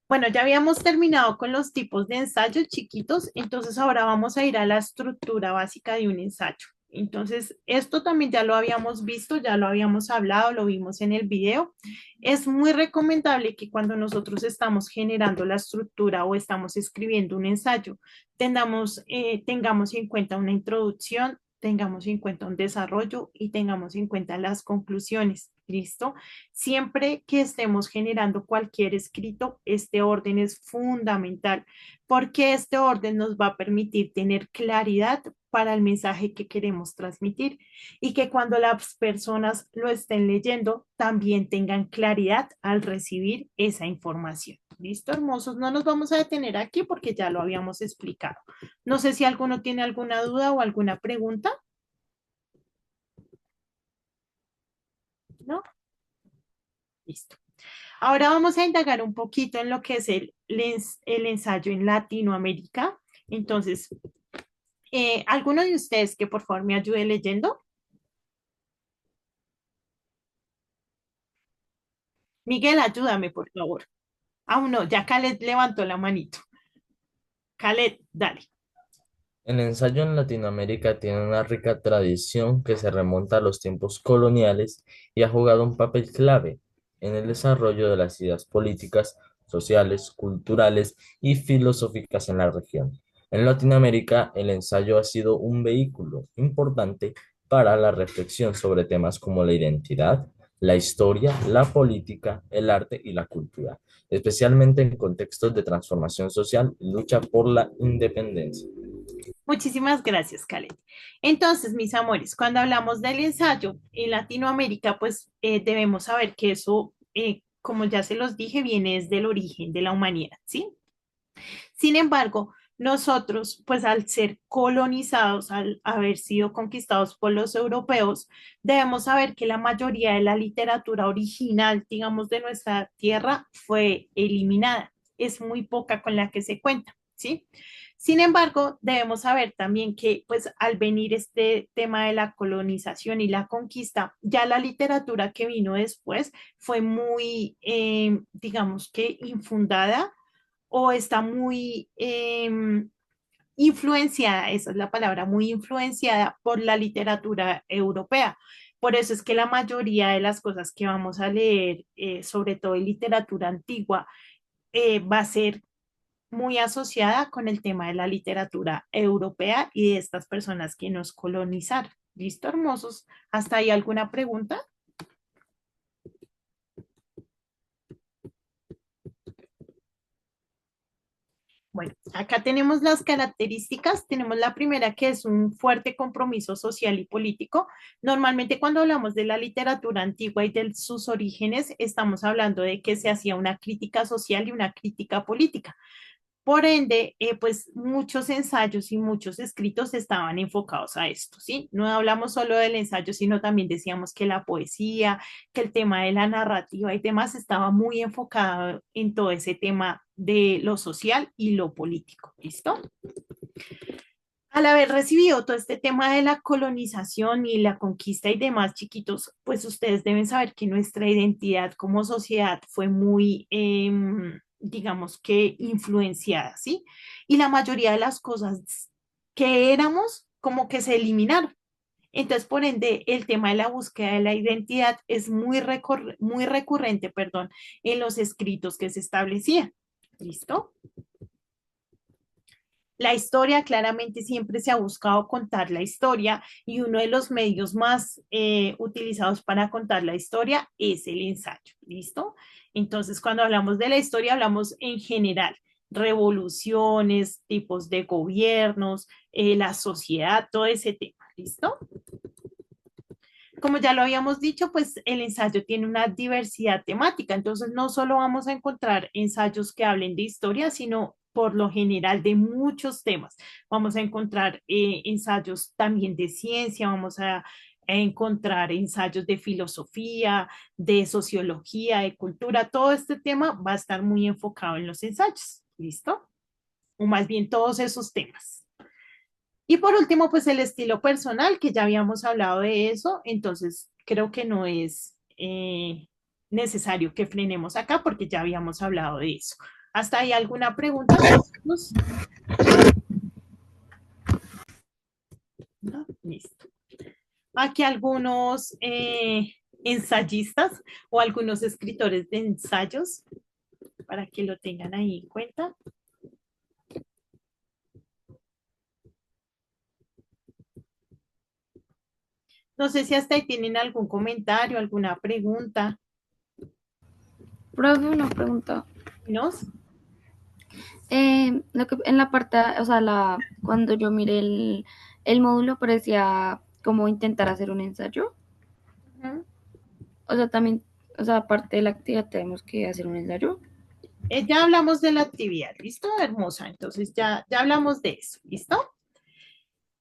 Bueno, ya habíamos terminado con los tipos de ensayos chiquitos, entonces ahora vamos a ir a la estructura básica de un ensayo. Entonces, esto también ya lo habíamos visto, ya lo habíamos hablado, lo vimos en el video. Es muy recomendable que cuando nosotros estamos generando la estructura o estamos escribiendo un ensayo, tengamos en cuenta una introducción, tengamos en cuenta un desarrollo y tengamos en cuenta las conclusiones. ¿Listo? Siempre que estemos generando cualquier escrito, este orden es fundamental porque este orden nos va a permitir tener claridad para el mensaje que queremos transmitir y que cuando las personas lo estén leyendo también tengan claridad al recibir esa información. ¿Listo, hermosos? No nos vamos a detener aquí porque ya lo habíamos explicado. No sé si alguno tiene alguna duda o alguna pregunta. ¿No? Listo. Ahora vamos a indagar un poquito en lo que es el ensayo en Latinoamérica. Entonces, ¿alguno de ustedes que por favor me ayude leyendo? Miguel, ayúdame, por favor. Aún no, ya Khaled levantó la manito. Khaled, dale. El ensayo en Latinoamérica tiene una rica tradición que se remonta a los tiempos coloniales y ha jugado un papel clave en el desarrollo de las ideas políticas, sociales, culturales y filosóficas en la región. En Latinoamérica, el ensayo ha sido un vehículo importante para la reflexión sobre temas como la identidad, la historia, la política, el arte y la cultura, especialmente en contextos de transformación social y lucha por la independencia. Muchísimas gracias, Khaled. Entonces, mis amores, cuando hablamos del ensayo en Latinoamérica, pues debemos saber que eso, como ya se los dije, viene desde el origen de la humanidad, ¿sí? Sin embargo, nosotros, pues al ser colonizados, al haber sido conquistados por los europeos, debemos saber que la mayoría de la literatura original, digamos, de nuestra tierra fue eliminada. Es muy poca con la que se cuenta, ¿sí? Sin embargo, debemos saber también que, pues, al venir este tema de la colonización y la conquista, ya la literatura que vino después fue muy, digamos que, infundada o está muy influenciada, esa es la palabra, muy influenciada por la literatura europea. Por eso es que la mayoría de las cosas que vamos a leer, sobre todo en literatura antigua, va a ser muy asociada con el tema de la literatura europea y de estas personas que nos colonizaron. ¿Listo, hermosos? ¿Hasta ahí alguna pregunta? Bueno, acá tenemos las características. Tenemos la primera, que es un fuerte compromiso social y político. Normalmente cuando hablamos de la literatura antigua y de sus orígenes, estamos hablando de que se hacía una crítica social y una crítica política. Por ende, pues muchos ensayos y muchos escritos estaban enfocados a esto, ¿sí? No hablamos solo del ensayo, sino también decíamos que la poesía, que el tema de la narrativa y demás estaba muy enfocado en todo ese tema de lo social y lo político, ¿listo? Al haber recibido todo este tema de la colonización y la conquista y demás, chiquitos, pues ustedes deben saber que nuestra identidad como sociedad fue muy, digamos que, influenciada, ¿sí? Y la mayoría de las cosas que éramos como que se eliminaron. Entonces, por ende, el tema de la búsqueda de la identidad es muy recurrente, perdón, en los escritos que se establecían. ¿Listo? La historia, claramente siempre se ha buscado contar la historia y uno de los medios más utilizados para contar la historia es el ensayo. ¿Listo? Entonces, cuando hablamos de la historia, hablamos en general, revoluciones, tipos de gobiernos, la sociedad, todo ese tema. ¿Listo? Como ya lo habíamos dicho, pues el ensayo tiene una diversidad temática, entonces no solo vamos a encontrar ensayos que hablen de historia, sino por lo general de muchos temas. Vamos a encontrar ensayos también de ciencia, vamos a encontrar ensayos de filosofía, de sociología, de cultura. Todo este tema va a estar muy enfocado en los ensayos, ¿listo? O más bien todos esos temas. Y por último, pues el estilo personal, que ya habíamos hablado de eso, entonces creo que no es necesario que frenemos acá porque ya habíamos hablado de eso. ¿Hasta ahí alguna pregunta, chicos? ¿No? Listo. Aquí algunos ensayistas o algunos escritores de ensayos para que lo tengan ahí en cuenta. No sé si hasta ahí tienen algún comentario, alguna pregunta, Profe, una pregunta. ¿no? En la parte, o sea, cuando yo miré el módulo parecía como intentar hacer un ensayo. Ujú. O sea, también, o sea, aparte de la actividad tenemos que hacer un ensayo. Ya hablamos de la actividad, ¿listo? Hermosa. Entonces ya hablamos de eso, ¿listo?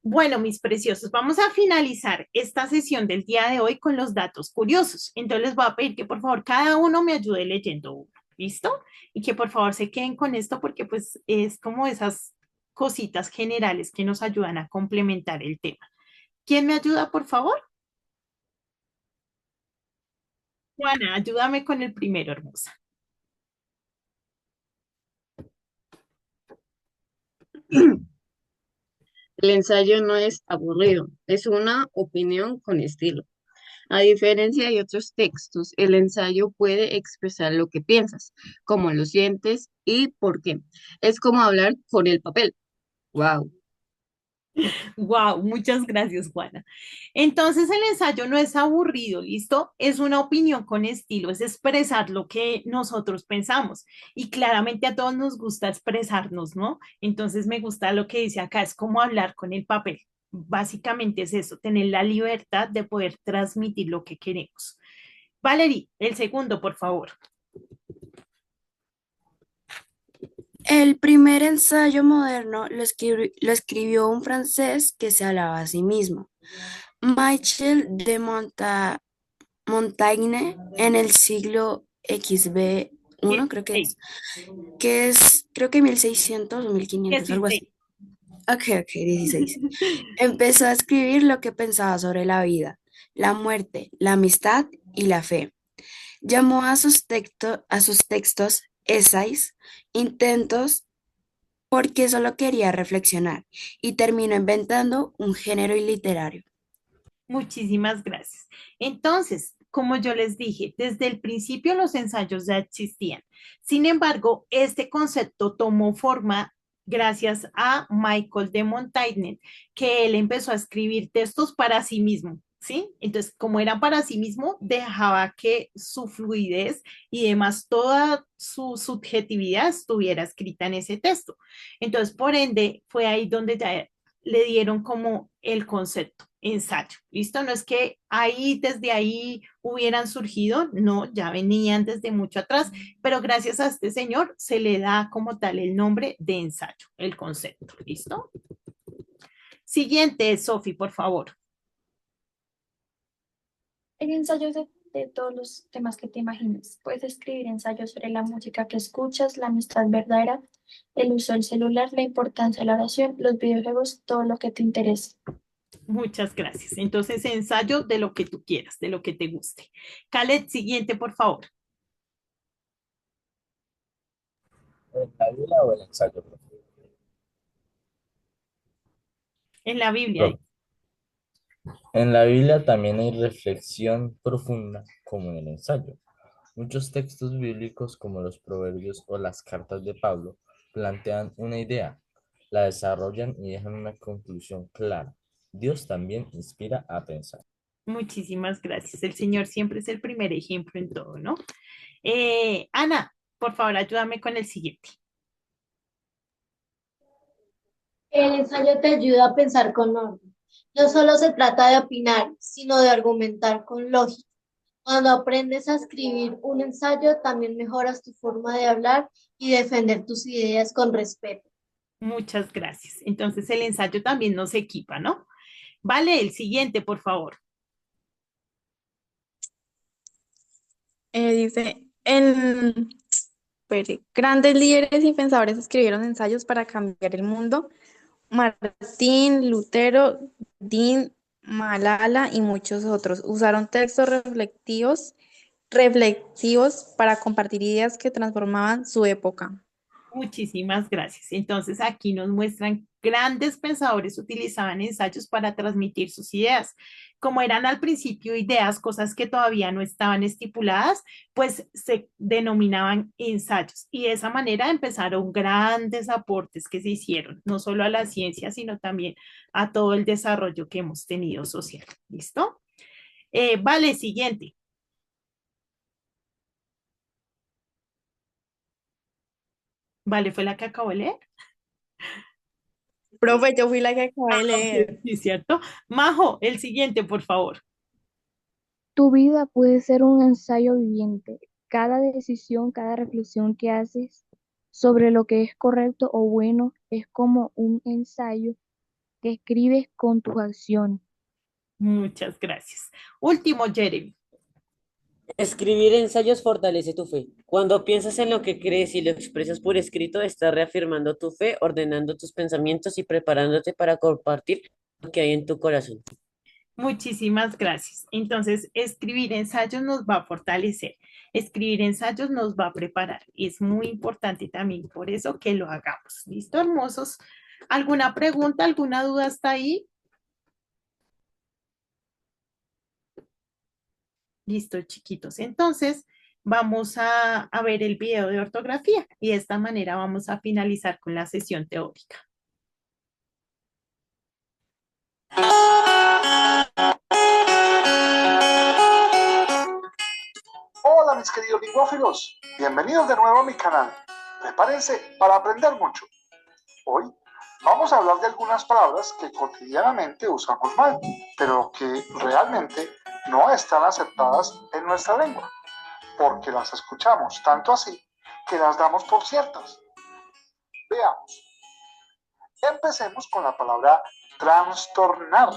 Bueno, mis preciosos, vamos a finalizar esta sesión del día de hoy con los datos curiosos. Entonces les voy a pedir que por favor cada uno me ayude leyendo uno, ¿listo? Y que por favor se queden con esto porque pues es como esas cositas generales que nos ayudan a complementar el tema. ¿Quién me ayuda, por favor? Juana, ayúdame con el primero, hermosa. El ensayo no es aburrido, es una opinión con estilo. A diferencia de otros textos, el ensayo puede expresar lo que piensas, cómo lo sientes y por qué. Es como hablar con el papel. Wow. Wow, muchas gracias, Juana. Entonces, el ensayo no es aburrido, ¿listo? Es una opinión con estilo, es expresar lo que nosotros pensamos. Y claramente a todos nos gusta expresarnos, ¿no? Entonces, me gusta lo que dice acá, es como hablar con el papel. Básicamente es eso, tener la libertad de poder transmitir lo que queremos. Valerie, el segundo, por favor. El primer ensayo moderno lo escribió un francés que se hablaba a sí mismo, Michel de Montaigne, en el siglo XV1, Dieciséis. creo que 1600 o 1500, algo 16. así. Ok, 16. Empezó a escribir lo que pensaba sobre la vida, la muerte, la amistad y la fe. Llamó a sus textos essays, intentos, porque solo quería reflexionar y terminó inventando un género literario. Muchísimas gracias. Entonces, como yo les dije, desde el principio los ensayos ya existían. Sin embargo, este concepto tomó forma gracias a Michael de Montaigne, que él empezó a escribir textos para sí mismo, ¿sí? Entonces, como era para sí mismo, dejaba que su fluidez y demás, toda su subjetividad estuviera escrita en ese texto. Entonces, por ende, fue ahí donde ya le dieron como el concepto, ensayo. ¿Listo? No es que ahí, desde ahí hubieran surgido, no, ya venían desde mucho atrás, pero gracias a este señor se le da como tal el nombre de ensayo, el concepto. ¿Listo? Siguiente, Sofi, por favor. El ensayo de todos los temas que te imagines. Puedes escribir ensayos sobre la música que escuchas, la amistad verdadera, el uso del celular, la importancia de la oración, los videojuegos, todo lo que te interese. Muchas gracias. Entonces, ensayo de lo que tú quieras, de lo que te guste. Khaled, siguiente, por favor. ¿En la Biblia o el ensayo, profe? En la Biblia. Profe, en la Biblia también hay reflexión profunda como en el ensayo. Muchos textos bíblicos como los Proverbios o las cartas de Pablo plantean una idea, la desarrollan y dejan una conclusión clara. Dios también inspira a pensar. Muchísimas gracias. El Señor siempre es el primer ejemplo en todo, ¿no? Ana, por favor, ayúdame con el siguiente. El ensayo te ayuda a pensar con orden. No solo se trata de opinar, sino de argumentar con lógica. Cuando aprendes a escribir un ensayo, también mejoras tu forma de hablar y defender tus ideas con respeto. Muchas gracias. Entonces el ensayo también nos equipa, ¿no? Vale, el siguiente, por favor. Grandes líderes y pensadores escribieron ensayos para cambiar el mundo. Martín, Lutero, Dean, Malala y muchos otros usaron textos reflexivos para compartir ideas que transformaban su época. Muchísimas gracias. Entonces, aquí nos muestran grandes pensadores utilizaban ensayos para transmitir sus ideas. Como eran al principio ideas, cosas que todavía no estaban estipuladas, pues se denominaban ensayos. Y de esa manera empezaron grandes aportes que se hicieron, no solo a la ciencia, sino también a todo el desarrollo que hemos tenido social. ¿Listo? Vale, siguiente. Vale, fue la que acabo de leer. Profe, yo fui la que acabé de leer. Sí, cierto. Majo, el siguiente, por favor. Tu vida puede ser un ensayo viviente. Cada decisión, cada reflexión que haces sobre lo que es correcto o bueno es como un ensayo que escribes con tus acciones. Muchas gracias. Último, Jeremy. Escribir ensayos fortalece tu fe. Cuando piensas en lo que crees y lo expresas por escrito, estás reafirmando tu fe, ordenando tus pensamientos y preparándote para compartir lo que hay en tu corazón. Muchísimas gracias. Entonces, escribir ensayos nos va a fortalecer. Escribir ensayos nos va a preparar. Es muy importante también por eso que lo hagamos. ¿Listo, hermosos? ¿Alguna pregunta, alguna duda hasta ahí? Listo, chiquitos. Entonces, vamos a ver el video de ortografía y de esta manera vamos a finalizar con la sesión teórica. Hola mis queridos lingüófilos, bienvenidos de nuevo a mi canal. Prepárense para aprender mucho. Hoy vamos a hablar de algunas palabras que cotidianamente usamos mal, pero que realmente no están aceptadas en nuestra lengua, porque las escuchamos tanto así que las damos por ciertas. Veamos. Empecemos con la palabra trastornar,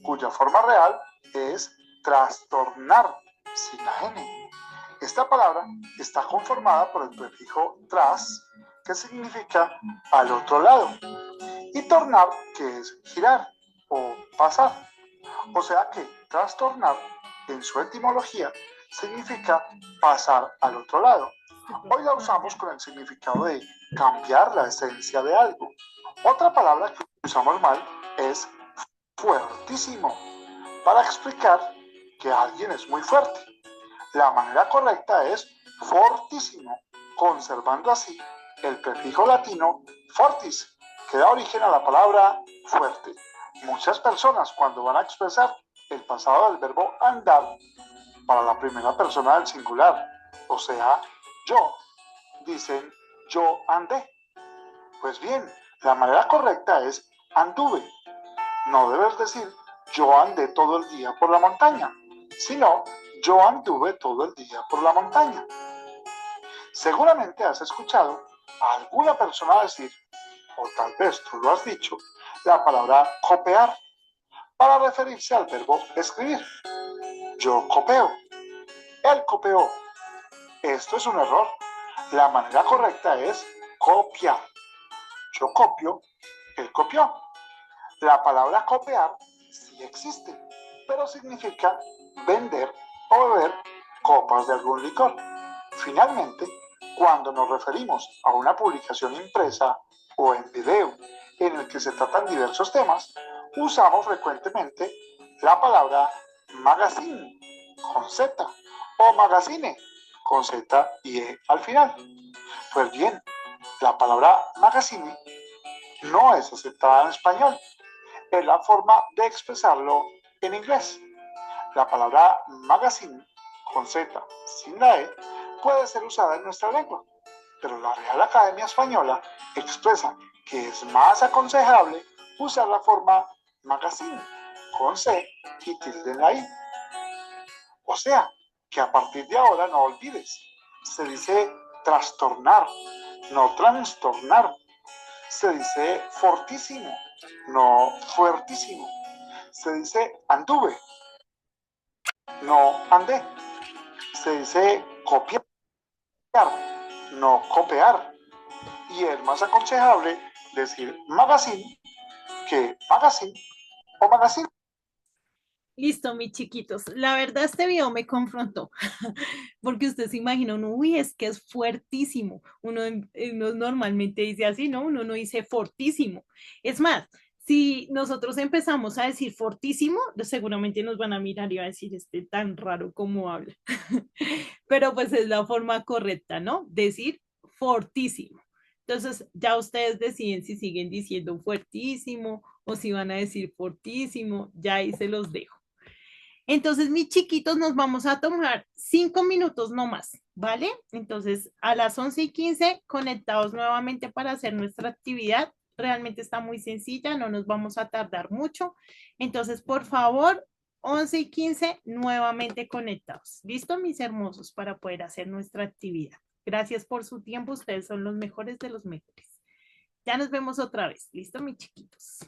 cuya forma real es trastornar, sin la N. Esta palabra está conformada por el prefijo tras, que significa al otro lado, y tornar, que es girar o pasar. O sea que trastornar, en su etimología, significa pasar al otro lado. Hoy la usamos con el significado de cambiar la esencia de algo. Otra palabra que usamos mal es fuertísimo, para explicar que alguien es muy fuerte. La manera correcta es fortísimo, conservando así el prefijo latino fortis, que da origen a la palabra fuerte. Muchas personas, cuando van a expresar el pasado del verbo andar para la primera persona del singular, o sea, yo, dicen yo andé. Pues bien, la manera correcta es anduve. No debes decir yo andé todo el día por la montaña, sino yo anduve todo el día por la montaña. Seguramente has escuchado a alguna persona decir, o tal vez tú lo has dicho, la palabra copiar para referirse al verbo escribir. Yo copio, él copió. Esto es un error. La manera correcta es copiar. Yo copio, él copió. La palabra copiar sí existe, pero significa vender o beber copas de algún licor. Finalmente, cuando nos referimos a una publicación impresa o en video en el que se tratan diversos temas, usamos frecuentemente la palabra magazine con Z o magazine con Z y E al final. Pues bien, la palabra magazine no es aceptada en español. Es la forma de expresarlo en inglés. La palabra magazine con Z sin la E puede ser usada en nuestra lengua, pero la Real Academia Española expresa que es más aconsejable usar la forma magazine con C y tilde en la I. O sea, que a partir de ahora no olvides, se dice trastornar, no trastornar. Se dice fortísimo, no fuertísimo. Se dice anduve, no andé. Se dice copiar, no copiar. Y es más aconsejable decir magazine que magazine o magazine. Listo, mis chiquitos. La verdad, este video me confrontó, porque usted se imagina, uno, uy, es que es fuertísimo. Uno normalmente dice así, ¿no? Uno no dice fortísimo. Es más, si nosotros empezamos a decir fortísimo, seguramente nos van a mirar y va a decir, este tan raro como habla. Pero pues es la forma correcta, ¿no? Decir fortísimo. Entonces, ya ustedes deciden si siguen diciendo fuertísimo o si van a decir fortísimo, ya ahí se los dejo. Entonces, mis chiquitos, nos vamos a tomar 5 minutos no más, ¿vale? Entonces, a las 11:15, conectados nuevamente para hacer nuestra actividad. Realmente está muy sencilla, no nos vamos a tardar mucho. Entonces, por favor, 11:15, nuevamente conectados. ¿Listo, mis hermosos? Para poder hacer nuestra actividad. Gracias por su tiempo, ustedes son los mejores de los mejores. Ya nos vemos otra vez. ¿Listo, mis chiquitos?